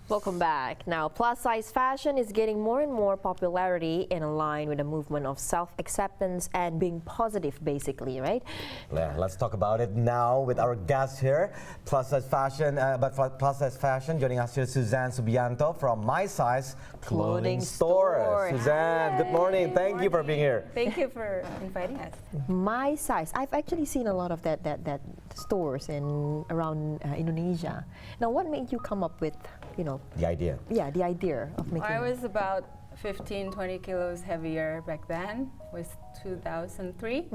Welcome back. Now, plus-size fashion is gaining more and more popularity in line with the movement of self-acceptance and being positive, basically, right? Yeah, let's talk about it now with our guest here. Plus-size fashion, plus-size fashion, joining us here, Suzanne Subijanto from My Size Clothing Store. Suzanne, good morning. Thank you for being here. Thank you for inviting us. My Size. I've actually seen a lot of that stores in around Indonesia. Now, what made you come up with, The idea. Yeah, the idea of making. I was about 15, 20 kilos heavier back then. It was 2003.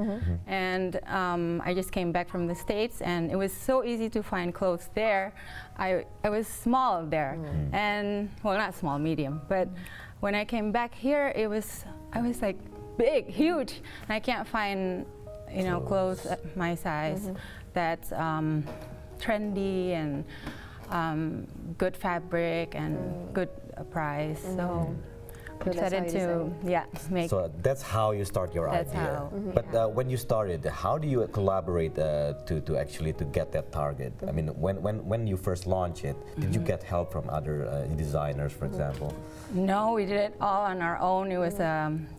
And I just came back from the States, and it was so easy to find clothes there. I was small there, and well, not small, medium. But when I came back here, I was like big, huge. And I can't find clothes at my size that's trendy and good fabric and good price. So I decided to make. So that's how you start your That's idea. how. But when you started, how do you collaborate to actually get that target? I mean, when you first launched it, did you get help from other designers, for example? No, we did it all on our own. It was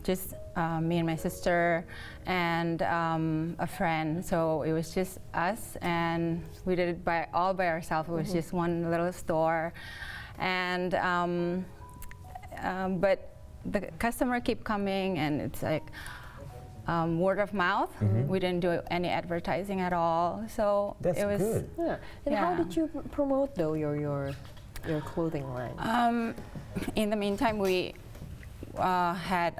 just me and my sister and a friend. So it was just us, and we did it all by ourselves. It was just one little store, and but the customer keep coming, and it's like word of mouth. We didn't do any advertising at all. So That's it was good. Yeah. And how did you promote though your clothing line? In the meantime, we had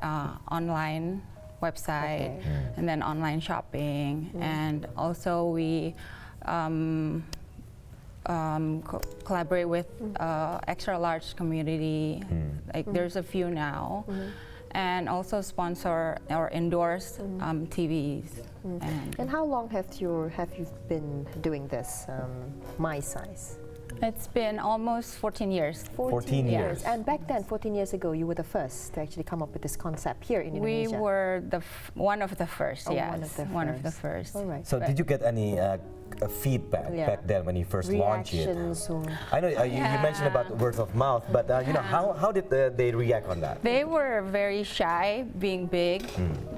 online website and then online shopping, and also we collaborate with extra large community. Like there's a few now, and also sponsor or endorse TVs. And how long have you been doing this, My Size? It's been almost 14 years. 14 years. And back then, 14 years ago, you were the first to actually come up with this concept here in Indonesia. We were one of the first, yes. One of the first. All right. So did you get any feedback back then when you first launched it? Reactions or I know you mentioned about word of mouth, but how did they react on that? They were very shy, being big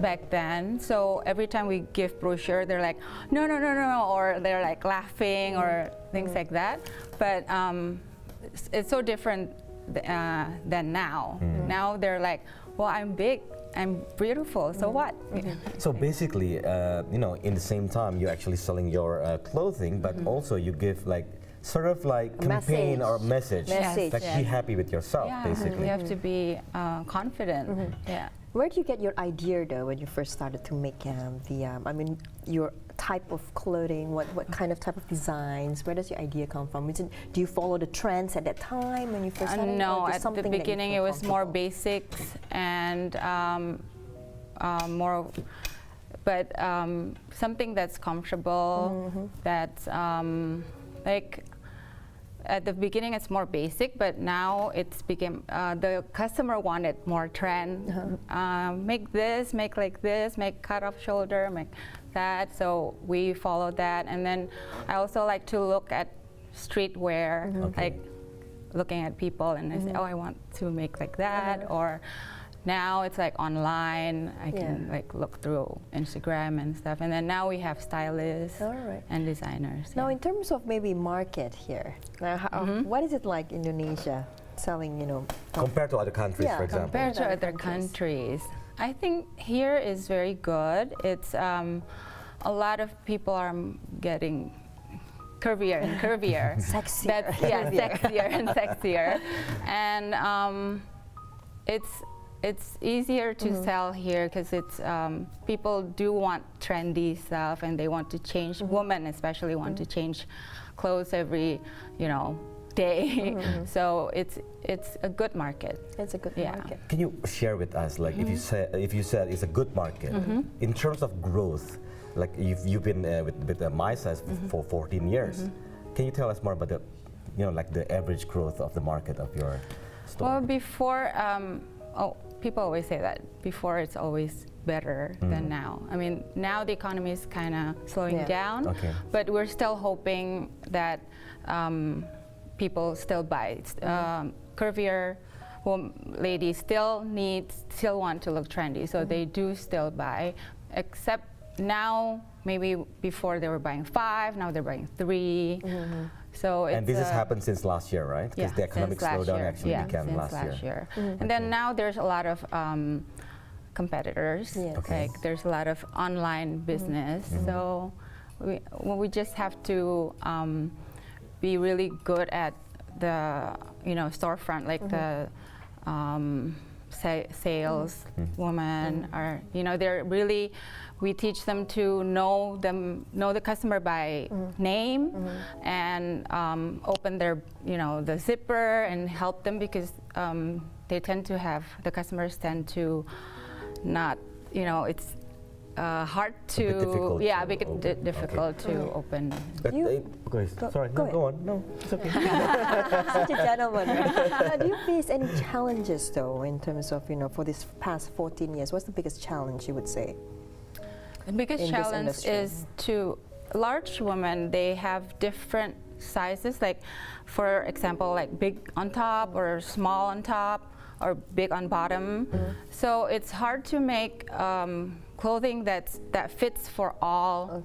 back then. So every time we give brochure, they're like, no, or they're like laughing or things like that. But it's so different than now. Now they're like, well, I'm big, I'm beautiful, so what? So basically, in the same time, you're actually selling your clothing, but also you give sort of like campaign or message. Message, Like be happy with yourself, basically. You have to be confident. Yeah. where do you get your idea though when you first started to make your type of clothing? What kind of type of designs? Where does your idea come from? Do you follow the trends at that time when you first started? No, at the beginning it was more basics and more, but something that's comfortable. That's like. At the beginning, it's more basic, but now it's became the customer wanted more trend. Make this, make like this, make cut off shoulder, make that. So we follow that, and then I also like to look at streetwear, like looking at people, and I say, oh, I want to make like that, or. Now it's like online. I can like look through Instagram and stuff, and then now we have stylists and designers. Now, in terms of maybe market here, what is it like Indonesia selling? Compared to other countries, for example. Compared to other countries, I think here is very good. It's a lot of people are getting curvier and curvier, sexier. Sexier and sexier, and it's easier to sell here because it's people do want trendy stuff, and they want to change. Women especially want to change clothes every day. So it's a good market. It's a good market. Can you share with us, like, if you said it's a good market in terms of growth, like you've been with My Size for 14 years. Can you tell us more about the like the average growth of the market of your store? Well, before. People always say that before it's always better than now. I mean, now the economy is kind of slowing down, but we're still hoping that people still buy. Curvier ladies still want to look trendy, so they do still buy, except now, maybe before they were buying 5, now they're buying 3. So it's, and this has happened since last year, right? Because the economic slowdown actually began last year. And then now there's a lot of competitors. Like there's a lot of online business. So we just have to be really good at the storefront, like the sales woman, or they're really, we teach them to know the customer by name, and open their the zipper and help them, because they tend to have, the customers tend to not, it's hard to, difficult to open. Sorry, go on. No, it's okay. Such a gentleman. Right? Do you face any challenges though, in terms of for this past 14 years? What's the biggest challenge you would say? The biggest challenge is to large women. They have different sizes. Like, for example, like big on top or small on top or big on bottom. So it's hard to make clothing that fits for all,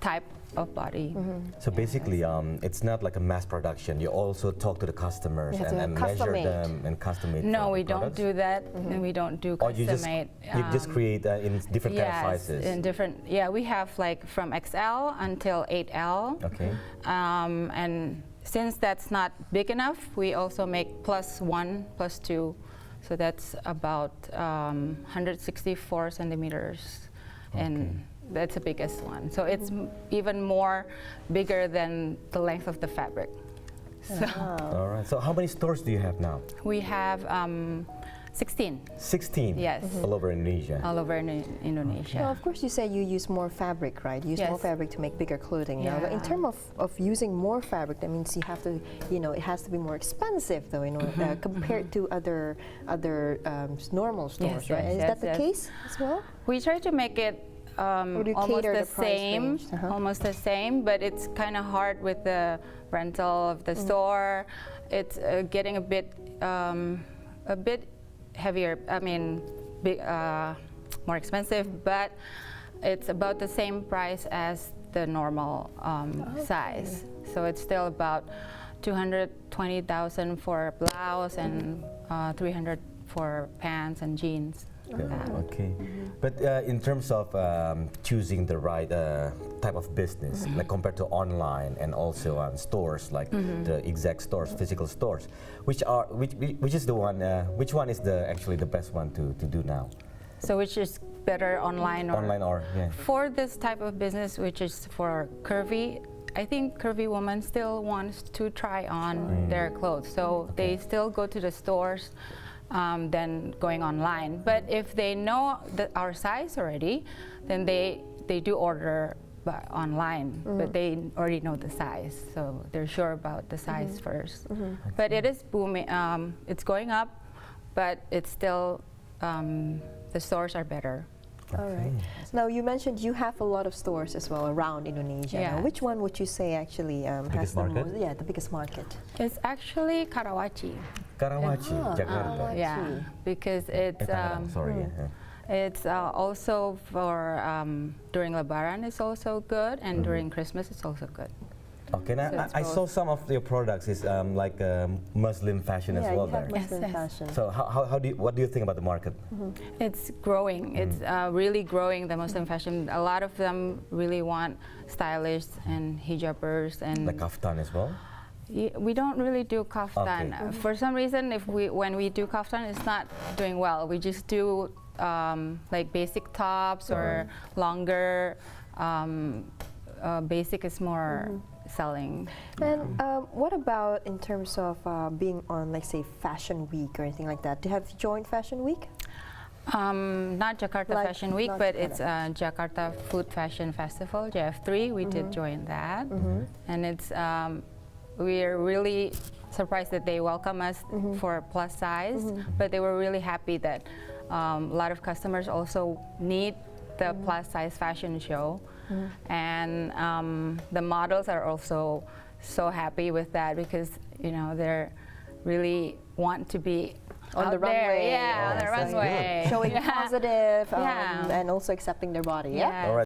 type of body. So basically, it's not like a mass production. You also talk to the customers and measure them and custom made. No, we don't do that, and we don't do custom made. You just create in different kind of sizes. In different. Yeah, we have like from XL until 8L. Okay. And since that's not big enough, we also make +1, +2. So that's about 164 centimeters, and that's the biggest one. So it's even more bigger than the length of the fabric. So all right. So how many stores do you have now? We have 16. 16? Yes. All over Indonesia? All over Indonesia. Well, of course, you say you use more fabric, right? You use more fabric to make bigger clothing. Now, in terms of using more fabric, that means you have to, it has to be more expensive, though, compared to other normal stores, right? Is that the case as well? We try to make it almost the same, but it's kind of hard with the rental of the store. It's getting a bit heavier. I mean, more expensive, but it's about the same price as the normal size. So it's still about 220,000 for blouse and 300 for pants and jeans. Okay, but in terms of choosing the right type of business, like compared to online and also on stores, like the exact stores, physical stores, which is the one? Which one is actually the best one to do now? So which is better, online or? Online or For this type of business, which is for curvy, I think curvy women still wants to try on their clothes, so they still go to the stores. Than going online. But if they know our size already, then they do order online, but they already know the size, so they're sure about the size first. But it is booming. It's going up, but it's still, the stores are better. All right. Now, you mentioned you have a lot of stores as well around Indonesia. Now, which one would you say actually has the most? Yeah, the biggest market. It's actually Karawaci. Karawaci, Jakarta. Yeah, because it's it's also for during Lebaran it's also good, and during Christmas it's also good. Okay, now I saw some of your products is like Muslim fashion as well there. Muslim fashion. So what do you think about the market? It's growing. It's really growing, the Muslim fashion. A lot of them really want stylists and hijabers and like kaftan as well. We don't really do kaftan. Okay. For some reason, when we do kaftan, it's not doing well. We just do like basic tops or longer. Basic is more selling. And what about in terms of being on, like, say, Fashion Week or anything like that? Have you joined Fashion Week? Not Jakarta Fashion Week, but it's Jakarta Food Fashion Festival, JF3. We did join that, and it's we're really surprised that they welcome us for plus size, but they were really happy that a lot of customers also need the plus size fashion show, and the models are also so happy with that because they're really want to be On out the there. runway. Yeah, on the Yes, that's good. runway. Showing Yeah. positive Yeah. and also accepting their body. Yeah. Yeah. All right.